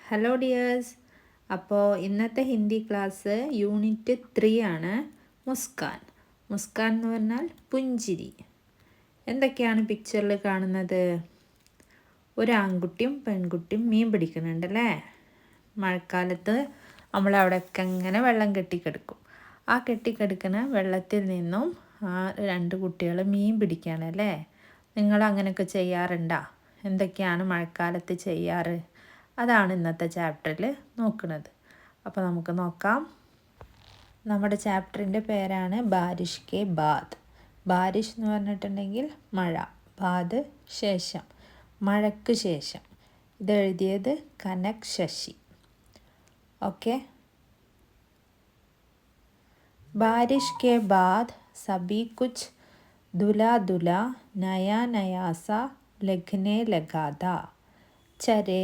Hello dears. അപ്പോൾ ഇന്നത്തെ Hindi class unit 3 ആണ്. മുസ്കാൻ. മുസ്കാൻ എന്ന് പറഞ്ഞാൽ പുഞ്ചിരി. എന്തൊക്കെയാണ് പിക്ചറിൽ കാണുന്നത്? ഒരു ആൺകുട്ടിയും പെൺകുട്ടിയും മീൻ പിടിക്കുന്നുണ്ടല്ലേ. മഴക്കാലത്ത് നമ്മളവിടെയൊക്കെ ഇങ്ങനെ വെള്ളം കെട്ടിക്കിടക്കും. ആ കെട്ടിക്കിടക്കുന്ന വെള്ളത്തിൽ നിന്നും ആ രണ്ട് കുട്ടികൾ മീൻ പിടിക്കുകയാണല്ലേ. നിങ്ങൾ അങ്ങനെയൊക്കെ ചെയ്യാറുണ്ടോ? എന്തൊക്കെയാണ് മഴക്കാലത്ത് ചെയ്യാറ്? അതാണ് ഇന്നത്തെ ചാപ്റ്ററിൽ നോക്കുന്നത്. അപ്പോൾ നമുക്ക് നോക്കാം. നമ്മുടെ ചാപ്റ്ററിൻ്റെ പേരാണ് ബാരിഷ് കെ ബാദ്. ബാരിഷ് എന്ന് പറഞ്ഞിട്ടുണ്ടെങ്കിൽ മഴ, ബാദ് ശേഷം, മഴയ്ക്ക് ശേഷം. ഇതെഴുതിയത് കനക് ശശി. ഓക്കെ. ബാരിഷ് കെ ബാദ് സബി കുച്ച് ദുല ദുല നയാ നയാ ലഗ്നെ ലഗാ ചരെ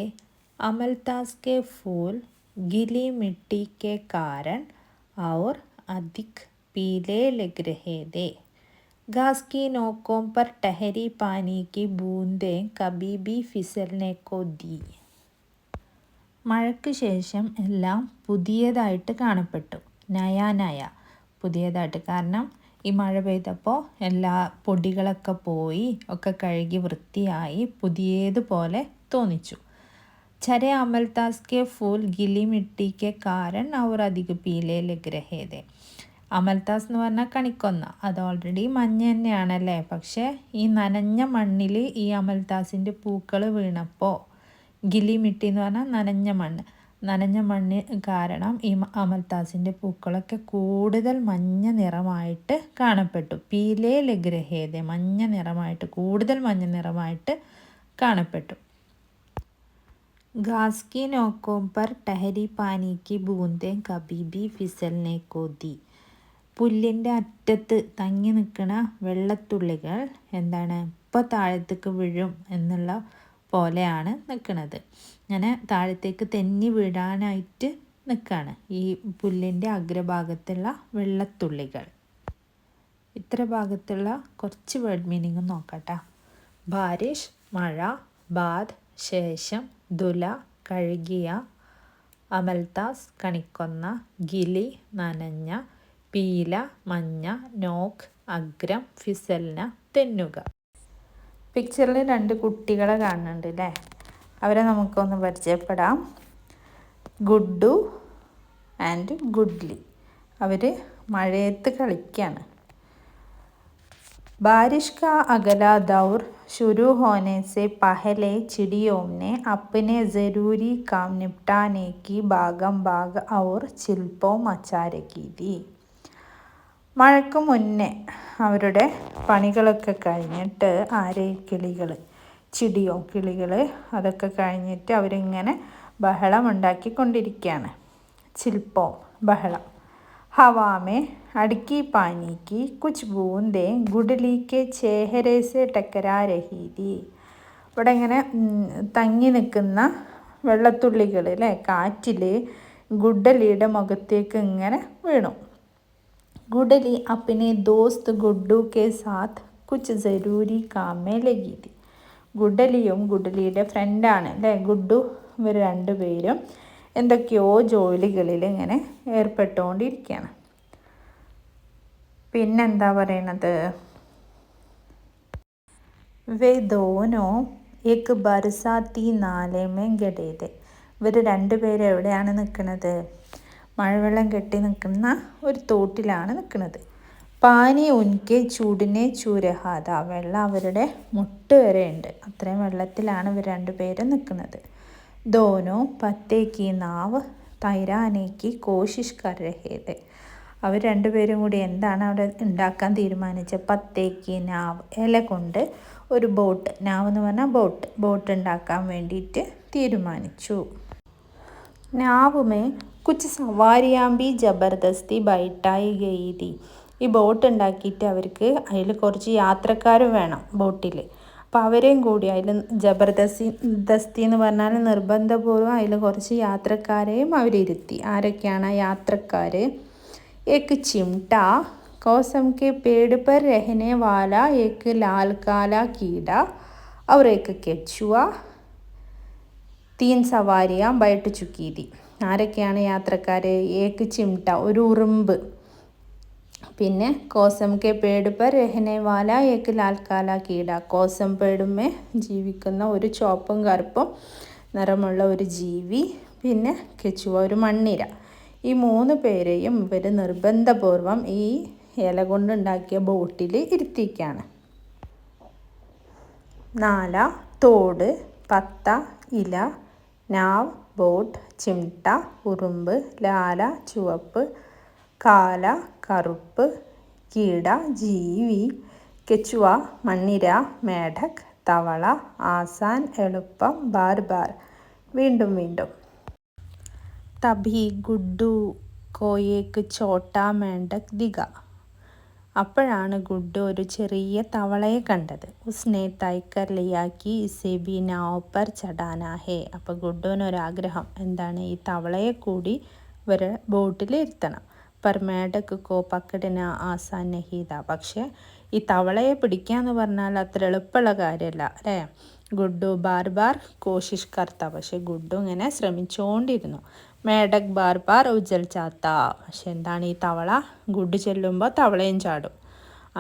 अमलतास के फूल गीली मिट्टी के कारण और अधिक पीले लग रहे थे. घास की नोकों पर ठहरी पानी की बूंदें कभी भी फिसलने को दी. മഴയ്ക്ക് ശേഷം എല്ലാം പുതിയതായിട്ട് കാണപ്പെട്ടു. നയ പുതിയതായിട്ട്, കാരണം ഈ മഴ പെയ്തപ്പോൾ എല്ലാ പൊടികളൊക്കെ പോയി ഒക്കെ കഴുകി വൃത്തിയായി പുതിയതുപോലെ തോന്നിച്ചു. छरे अमलतास के फूल गीली मिट्टी के कारण और अधिक पीले लग रहे थे. അമൽത്താസ് എന്ന് പറഞ്ഞാൽ കണിക്കൊന്ന. അത് ഓൾറെഡി മഞ്ഞ തന്നെയാണല്ലേ. പക്ഷേ ഈ നനഞ്ഞ മണ്ണിൽ ഈ അമൽത്താസിൻ്റെ പൂക്കൾ വീണപ്പോൾ, ഗിലി മിട്ടി എന്ന് പറഞ്ഞാൽ നനഞ്ഞ മണ്ണ് കാരണം ഈ അമൽത്താസിൻ്റെ പൂക്കളൊക്കെ കൂടുതൽ മഞ്ഞ നിറമായിട്ട് കാണപ്പെട്ടു. പീലേ ലഗ്രഹേദെ, മഞ്ഞ നിറമായിട്ട്, കൂടുതൽ മഞ്ഞ നിറമായിട്ട് കാണപ്പെട്ടു. घास की नोकों पर ठहरी पानी की बूंदें कभी भी फिसलने को दी. പുല്ലിൻ്റെ അറ്റത്ത് തങ്ങി നിൽക്കുന്ന വെള്ളത്തുള്ളികൾ എന്താണ്, ഇപ്പോൾ താഴത്തേക്ക് വീഴും എന്നുള്ള പോലെയാണ് നിൽക്കുന്നത്. അങ്ങനെ താഴത്തേക്ക് തെന്നി വീഴാനായിട്ട് നിൽക്കുകയാണ് ഈ പുല്ലിൻ്റെ അഗ്രഭാഗത്തുള്ള വെള്ളത്തുള്ളികൾ. ഇത്ര ഭാഗത്തുള്ള കുറച്ച് വേർഡ് മീനിങ് നോക്കട്ടെ. ബാരിഷ് മഴ, ബാദ് ശേഷം, ദുല കഴുകിയ, അമൽത്താസ് കണിക്കൊന്ന, ഗിലി നനഞ്ഞ, പീല മഞ്ഞ, നോക്ക് അഗ്രം, ഫിസൽന തെന്നുക. പിക്ചറിൽ രണ്ട് കുട്ടികളെ കാണുന്നുണ്ട് അല്ലേ. അവരെ നമുക്കൊന്ന് പരിചയപ്പെടാം. Guddu and goodly. അവർ മഴയത്ത് കളിക്കുകയാണ്. बारिश का अगला दौर शुरू होने से पहले चिड़ियों ने अपने ज़रूरी काम निपटाने की भागम भाग और ചിൽപ്പോ മച്ചാ രഖി थी. മഴയ്ക്ക് മുന്നേ അവരുടെ പണികളൊക്കെ കഴിഞ്ഞിട്ട് കിളികൾ അതൊക്കെ കഴിഞ്ഞിട്ട് അവരിങ്ങനെ ബഹളം ഉണ്ടാക്കിക്കൊണ്ടിരിക്കുകയാണ്. ചിൽപ്പോ ബഹളം. हवा में अड़की पानी की कुछ बूंदें गुडली के चेहरे से टकरा रही थी. ഇവിടെ ഇങ്ങനെ തങ്ങി നിൽക്കുന്ന വെള്ളത്തുള്ളികൾ അല്ലേ, കാറ്റിൽ ഗുഡലിയുടെ മുഖത്തേക്ക് ഇങ്ങനെ വീണു. ഗുഡലി അപ്പിനെ ദോസ്ത് ഗുഡ്ഡു കെ സാത്ത് കുച്ച് ജരൂരി കാമേ ലഗി थी. ഗുഡലിയും ഗുഡലിയുടെ ഫ്രണ്ടാണ് അല്ലേ ഗുഡ്ഡു. ഇവർ രണ്ടുപേരും എന്തൊക്കെയോ ജോലികളിൽ ഇങ്ങനെ ഏർപ്പെട്ടുകൊണ്ടിരിക്കുകയാണ്. പിന്നെന്താ പറയണത്? വേ ദോനോ ഏക് ബർസാത്തി നാലെ മേ ഗഡേ തെ. ഇവർ രണ്ടുപേരും എവിടെയാണ് നിൽക്കുന്നത്? മഴവെള്ളം കെട്ടി നിൽക്കുന്ന ഒരു തോട്ടിലാണ് നിൽക്കുന്നത്. പാനി ഉൻകെ ചൂടിനെ ചൂരഹാദ. വെള്ളം അവരുടെ മുട്ട് വരെ ഉണ്ട്. അത്രയും വെള്ളത്തിലാണ് ഇവർ രണ്ടുപേരും നിൽക്കുന്നത്. दोनों पत्ते की नाव तैराने की कोशिश कर रहे थे. അവർ രണ്ടുപേരും കൂടി എന്താണ് അവിടെ ഉണ്ടാക്കാൻ തീരുമാനിച്ചത്? പത്തേക്ക് നാവ്, ഇല കൊണ്ട് ഒരു ബോട്ട്. നാവ് എന്ന് പറഞ്ഞാൽ ബോട്ട് ഉണ്ടാക്കാൻ വേണ്ടിയിട്ട് തീരുമാനിച്ചു. നാവ് മേ കുച്ച് സവാരിയാം ബി ജബർദസ്തി ബൈഠായി ഗയി थी. ഈ ബോട്ട് ഉണ്ടാക്കിയിട്ട് അവർക്ക് അതിൽ കുറച്ച് യാത്രക്കാരും വേണം ബോട്ടിൽ. അപ്പോൾ അവരെയും കൂടി അതിൽ ജബർദസ്തി എന്ന് പറഞ്ഞാൽ നിർബന്ധപൂർവ്വം അതിൽ കുറച്ച് യാത്രക്കാരെയും അവരിരുത്തി. ആരൊക്കെയാണ് യാത്രക്കാർ? एक चिमटा कोसम के पेड़ पर रहने वाला एक लाल काला कीड़ा और एक केचुआ തീൻ സവാരിയാ ബൈട്ട് ചുക്കി थी. ആരൊക്കെയാണ് യാത്രക്കാർ? ഏക്ക് ചിംട്ട, ഒരു ഉറുമ്പ്. പിന്നെ കോസം കെ പേട് പർ രഹനെ വാല ഏക്ക് ലാൽ കാല കീട, കോസം പേടുമേ ജീവിക്കുന്ന ഒരു ചുവപ്പും കറുപ്പും നിറമുള്ള ഒരു ജീവി. പിന്നെ കെച്ചുവ, ഒരു മണ്ണിര. ഈ 3 പേരെയും ഇവർ നിർബന്ധപൂർവം ഈ ഇല കൊണ്ടുണ്ടാക്കിയ ബോട്ടിൽ ഇരുത്തിക്കാണ്. നാല തോട്, പത്ത ഇല, നാവ് ബോട്ട്, ചിംട്ട ഉറുമ്പ്, ലാല ചുവപ്പ്, കാല കറുപ്പ്, കീട ജീവി, കെച്ചുവ മണ്ണിര, മേഢക് തവള, ആസാൻ എളുപ്പം, ബാർ ബാർ വീണ്ടും വീണ്ടും. തഭി ഗുഡ്ഡു കോ ഏക് ഛോട്ടാ മേഢക് ദിഖ. അപ്പോഴാണ് ഗുഡ്ഡു ഒരു ചെറിയ തവളയെ കണ്ടത്. ഉസ്നെ തൈക്കർ ലിയാ കി ഇസേ ബി നാവ് പർ ചടാനാ ഹേ. അപ്പോൾ ഗുഡ്ഡുവിനൊരാഗ്രഹം എന്താണ്, ഈ തവളയെ കൂടി ഇവരെ ബോട്ടിൽ ഇരുത്തണം. പർ മേഢക് കോ പക്കടന ആസാൻ നഹീ താ. പക്ഷേ ഈ തവളയെ പിടിക്കാന്ന് പറഞ്ഞാൽ അത്ര എളുപ്പമുള്ള കാര്യമല്ല അല്ലേ. ഗുഡ്ഡു ബാർ ബാർ കോശിഷ് കർത്ത. പക്ഷെ ഗുഡ്ഡു ഇങ്ങനെ ശ്രമിച്ചുകൊണ്ടിരുന്നു. മേഢക് ബാർ ബാർ ഉജൽ ചാത്ത. പക്ഷെ എന്താണ്, ഈ തവള ഗുഡ്ഡു ചെല്ലുമ്പോൾ തവളയും ചാടും.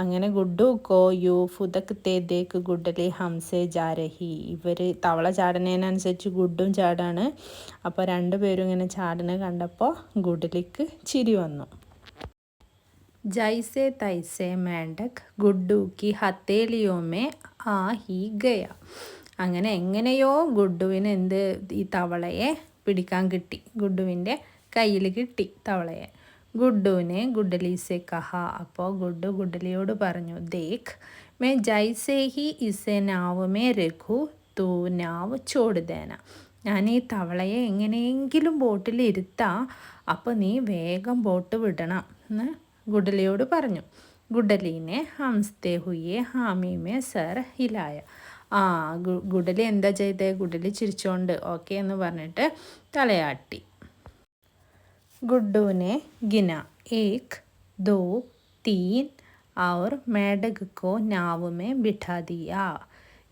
അങ്ങനെ ഗുഡ്ഡു കോ യു ഫുദക് തേ ദേക്ക് ഗുഡ്ഡലി ഹംസേ ജാരഹി. ഇവർ തവള ചാടുന്നതിനനുസരിച്ച് ഗുഡ്ഡും ചാടാണ്. അപ്പോൾ 2 പേരും ഇങ്ങനെ ചാടുന്നത് കണ്ടപ്പോൾ ഗുഡ്ഡലിക്ക് ചിരി വന്നു. ജൈസെ തൈസെ മേഢക് ഗുഡ്ഡു കി ഹത്തേലിയോ മേ ആ ഹി ഗയ. അങ്ങനെ എങ്ങനെയോ ഗുഡ്ഡുവിന് ഈ തവളയെ പിടിക്കാൻ കിട്ടി. ഗുഡ്ഡുവിൻ്റെ കയ്യിൽ കിട്ടി തവളയെ. ഗുഡ്ഡുവിനെ ഗുഡ്ഡലി സെ കഹ. അപ്പോൾ ഗുഡ്ഡു ഗുഡ്ഡലിയോട് പറഞ്ഞു, ദേഖ് മേ ജൈസെ ഹി ഇസെ നാവ് മേ രഘു തൂ നാവ് ചോട് ദേന. ഞാൻ ഈ തവളയെ എങ്ങനെയെങ്കിലും ബോട്ടിൽ ഇരുത്താം, അപ്പോൾ നീ വേഗം ബോട്ട് വിടണം എന്ന് ഗുഡ്ഡലിയോട് പറഞ്ഞു. ഗുഡ്ഡലീനെ ഹംസ്തേ ഹുയെ ഹാമി മേ സർ ഹിലായ. ഗുഡ്ഡലി എന്താ ചെയ്തേ? ഗുഡ്ഡലി ചിരിച്ചോണ്ട് ഓക്കെ എന്ന് പറഞ്ഞിട്ട് തലയാട്ടി. ഗുഡ്ഡുവിനെ ഗിന 1 2 3 और മേഢക് കോ നാവ് മേ ബിഠാ ദിയാ.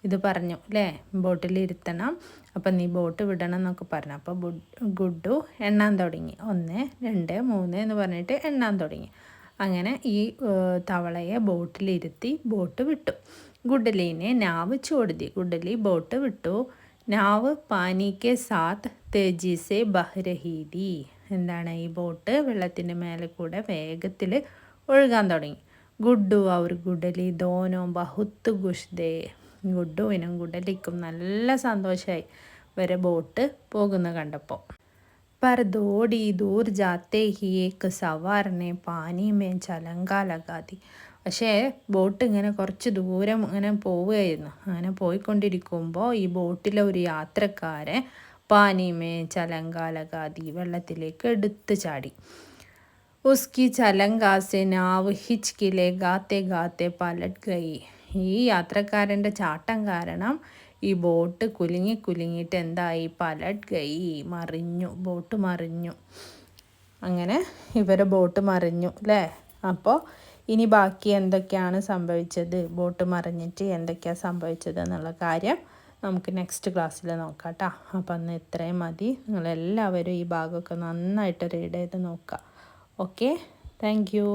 ഇത് പറഞ്ഞു അല്ലേ, ബോട്ടിൽ ഇരുത്തണം, അപ്പം നീ ബോട്ട് വിടണം എന്നൊക്കെ പറഞ്ഞു. അപ്പോൾ ഗുഡ്ഡു എണ്ണാൻ തുടങ്ങി. 1 2 3 എന്ന് പറഞ്ഞിട്ട് എണ്ണാൻ തുടങ്ങി. അങ്ങനെ ഈ തവളയെ ബോട്ടിലിരുത്തി ബോട്ട് വിട്ടു. ഗുഡ്ഡലീനെ നാവ് ചോട് ദി. ഗുഡ്ഡലി ബോട്ട് വിട്ടു. നാവ് പാനി കെ സാത്ത് തേജി സെ ബഹ് രഹി തി. എന്താണ്, ഈ ബോട്ട് വെള്ളത്തിൻ്റെ മേലെ കൂടെ വേഗത്തിൽ ഒഴുകാൻ തുടങ്ങി. ഗുഡ്ഡു ഔർ ഗുഡ്ഡലി ദോനോ ബഹുത്ത് ഖുഷ് ദേ. ഗുഡ്ഡുവിനും ഗുഡ്ഡലിക്കും നല്ല സന്തോഷമായി വരെ ബോട്ട് പോകുന്ന കണ്ടപ്പോൾ. पर थोड़ी दूर जाते ही एक सवार ने पानी में छलंगा लगा दी. പക്ഷേ ബോട്ട് ഇങ്ങനെ കുറച്ച് ദൂരം ഇങ്ങനെ പോവുകയായിരുന്നു. അങ്ങനെ പോയിക്കൊണ്ടിരിക്കുമ്പോൾ ഈ ബോട്ടിലെ ഒരു യാത്രക്കാരൻ പാനിമേ ചലങ്ക ലഗാതി, വെള്ളത്തിലേക്ക് എടുത്ത് ചാടി. ഉസ്കി ചലങ്കാസെ നാവ് ഹിച്കിലെ ഗാത്തെ ഗാത്തെ പലട്ട് ഗയി. ഈ യാത്രക്കാരൻ്റെ ചാട്ടം കാരണം ഈ ബോട്ട് കുലുങ്ങിയിട്ട് എന്തായി, പലട്ട് ഗയി, മറിഞ്ഞു, ബോട്ട് മറിഞ്ഞു. അങ്ങനെ ഇവരെ ബോട്ട് മറിഞ്ഞു അല്ലേ. അപ്പോൾ ഇനി ബാക്കി എന്തൊക്കെയാണ് സംഭവിച്ചത്, ബോട്ട് മറിഞ്ഞിട്ട് എന്തൊക്കെയാണ് സംഭവിച്ചത് എന്നുള്ള കാര്യം നമുക്ക് നെക്സ്റ്റ് ക്ലാസ്സിൽ നോക്കാം കേട്ടോ. അപ്പം അന്ന് ഇത്രയും മതി. നിങ്ങളെല്ലാവരും ഈ ഭാഗമൊക്കെ നന്നായിട്ട് റീഡ് ചെയ്ത് നോക്കുക. Okay, thank you.